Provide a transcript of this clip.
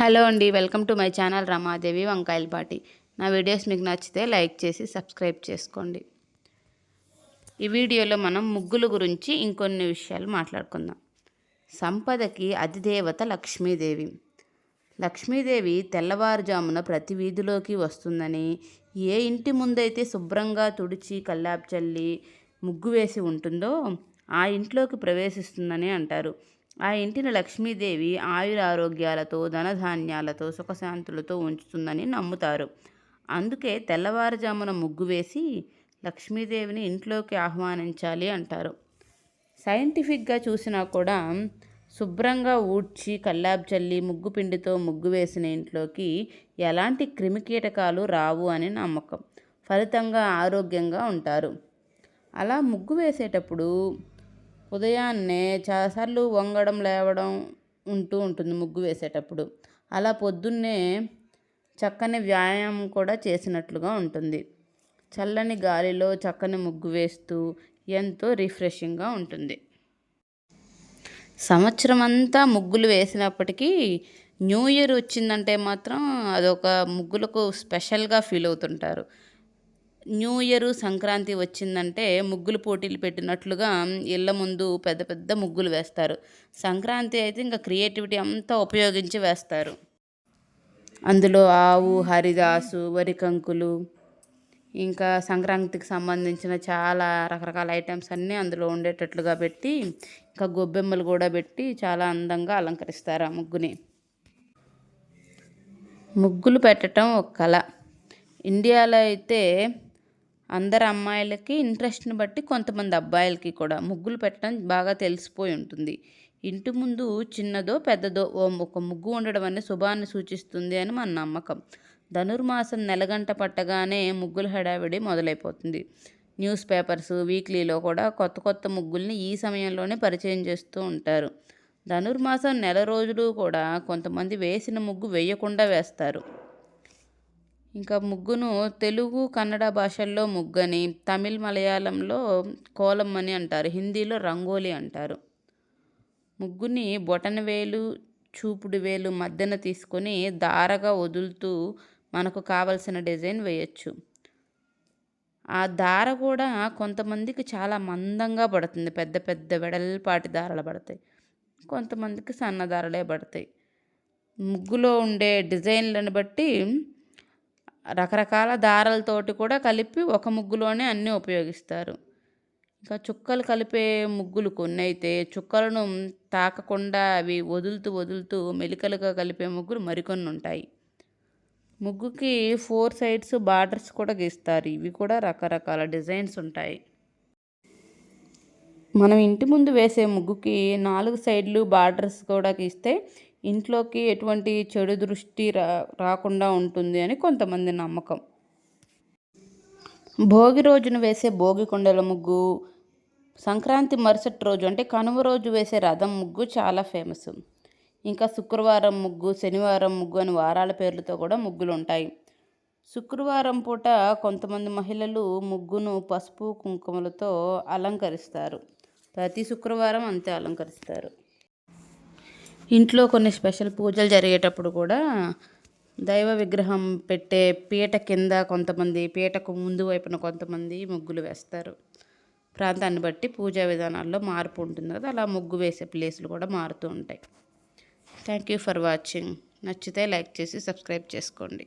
Hello అండి, welcome to my channel Ramadevi Vankayalapati. నా videos మీకు నచ్చితే లైక్ చేసి సబ్స్క్రైబ్ చేసుకోండి. ఈ వీడియోలో మనం ముగ్గుల గురించి ఇంకొన్ని విషయాలు మాట్లాడుకుందాం. సంపదకి అధిదేవత లక్ష్మీదేవి. లక్ష్మీదేవి తెల్లవారుజామున ప్రతి వీధిలోకి వస్తుందని, ఏ ఇంటి ముందైతే శుభ్రంగా తుడిచి కల్లాపు చల్లి ముగ్గు వేసి ఉంటుందో ఆ ఇంట్లోకి ప్రవేశిస్తుందని అంటారు. ఆ ఇంటిని లక్ష్మీదేవి ఆయురారోగ్యాలతో, ధనధాన్యాలతో, సుఖశాంతులతో ఉంచుతుందని నమ్ముతారు. అందుకే తెల్లవారుజామున ముగ్గు వేసి లక్ష్మీదేవిని ఇంట్లోకి ఆహ్వానించాలి అంటారు. సైంటిఫిక్గా చూసినా కూడా శుభ్రంగా ఊడ్చి కల్లాపు చల్లి ముగ్గు పిండితో ముగ్గు వేసిన ఇంట్లోకి ఎలాంటి క్రిమికీటకాలు రావు అని నమ్మకం. ఫలితంగా ఆరోగ్యంగా ఉంటారు. అలా ముగ్గు వేసేటప్పుడు ఉదయాన్నే చాలాసార్లు వంగడం లేవడం ఉంటుంది ముగ్గు వేసేటప్పుడు. అలా పొద్దున్నే చక్కని వ్యాయామం కూడా చేసినట్లుగా ఉంటుంది. చల్లని గాలిలో చక్కని ముగ్గు వేస్తూ ఎంతో రిఫ్రెషింగ్గా ఉంటుంది. సంవత్సరం అంతా ముగ్గులు వేసినప్పటికీ న్యూ ఇయర్ వచ్చిందంటే మాత్రం అదొక ముగ్గులకు స్పెషల్గా ఫీల్ అవుతుంటారు. న్యూ ఇయర్, సంక్రాంతి వచ్చిందంటే ముగ్గులు పోటీలు పెట్టినట్లుగా ఇళ్ళ ముందు పెద్ద పెద్ద ముగ్గులు వేస్తారు. సంక్రాంతి అయితే ఇంకా క్రియేటివిటీ అంతా ఉపయోగించి వేస్తారు. అందులో ఆవు, హరిదాసు, వరికంకులు, ఇంకా సంక్రాంతికి సంబంధించిన చాలా రకరకాల ఐటమ్స్ అన్నీ అందులో ఉండేటట్లుగా పెట్టి, ఇంకా గొబ్బెమ్మలు కూడా పెట్టి చాలా అందంగా అలంకరిస్తారు ఆ ముగ్గుని. ముగ్గులు పెట్టడం ఒక కళ. ఇండియాలో అయితే అందరు అమ్మాయిలకి ఇంట్రెస్ట్ని బట్టి కొంతమంది అబ్బాయిలకి కూడా ముగ్గులు పెట్టడం బాగా తెలిసిపోయి ఉంటుంది. ఇంటి ముందు చిన్నదో పెద్దదో ఒక ముగ్గు ఉండడం అనేది శుభాన్ని సూచిస్తుంది అని మన నమ్మకం. ధనుర్మాసం నెలగంట పట్టగానే ముగ్గుల హడావిడి మొదలైపోతుంది. న్యూస్ పేపర్స్, వీక్లీలో కూడా కొత్త కొత్త ముగ్గుల్ని ఈ సమయంలోనే పరిచయం చేస్తూ ఉంటారు. ధనుర్మాసం నెల రోజులు కూడా కొంతమంది వేసిన ముగ్గు వేయకుండా వేస్తారు. ఇంకా ముగ్గును తెలుగు, కన్నడ భాషల్లో ముగ్గని, తమిళ్, మలయాళంలో కోలం అని అంటారు. హిందీలో రంగోలి అంటారు. ముగ్గుని బొటనవేలు, చూపుడు వేలు మధ్యన తీసుకొని దారగా వదులుతూ మనకు కావలసిన డిజైన్ వేయచ్చు. ఆ దార కూడా కొంతమందికి చాలా మందంగా పడుతుంది. పెద్ద పెద్ద వెడల్పాటి దారాలు పడతాయి. కొంతమందికి సన్న దారాలే పడతాయి. ముగ్గులో ఉండే డిజైన్లను బట్టి రకరకాల దారాలతోటి కూడా కలిపి ఒక ముగ్గులోనే అన్నీ ఉపయోగిస్తారు. ఇంకా చుక్కలు కలిపే ముగ్గులు కొన్ని అయితే చుక్కలను తాకకుండా అవి వదులుతూ మెలికలుగా కలిపే ముగ్గులు మరికొన్ని ఉంటాయి. ముగ్గుకి 4 సైడ్స్ బార్డర్స్ కూడా గీస్తారు. ఇవి కూడా రకరకాల డిజైన్స్ ఉంటాయి. మనం ఇంటి ముందు వేసే ముగ్గుకి 4 సైడ్లు బార్డర్స్ కూడా గీస్తే ఇంట్లోకి ఎటువంటి చెడు దృష్టి రాకుండా ఉంటుంది అని కొంతమంది నమ్మకం. భోగి రోజున వేసే భోగి కొండల ముగ్గు, సంక్రాంతి మరుసటి రోజు అంటే కనుమ రోజు వేసే రథం ముగ్గు చాలా ఫేమస్. ఇంకా శుక్రవారం ముగ్గు, శనివారం ముగ్గు అని వారాల పేర్లతో కూడా ముగ్గులు ఉంటాయి. శుక్రవారం పూట కొంతమంది మహిళలు ముగ్గును పసుపు, కుంకుమలతో అలంకరిస్తారు. ప్రతి శుక్రవారం అంతే అలంకరిస్తారు. ఇంట్లో కొన్ని స్పెషల్ పూజలు జరిగేటప్పుడు కూడా దైవ విగ్రహం పెట్టే పీట కింద కొంతమంది, పీటకు ముందు వైపున కొంతమంది ముగ్గులు వేస్తారు. ప్రాంతాన్ని బట్టి పూజా విధానాల్లో మార్పు ఉంటుంది కదా, అలా ముగ్గు వేసే ప్లేసులు కూడా మారుతూ ఉంటాయి. Thank you for watching. నచ్చితే లైక్ చేసి సబ్స్క్రైబ్ చేసుకోండి.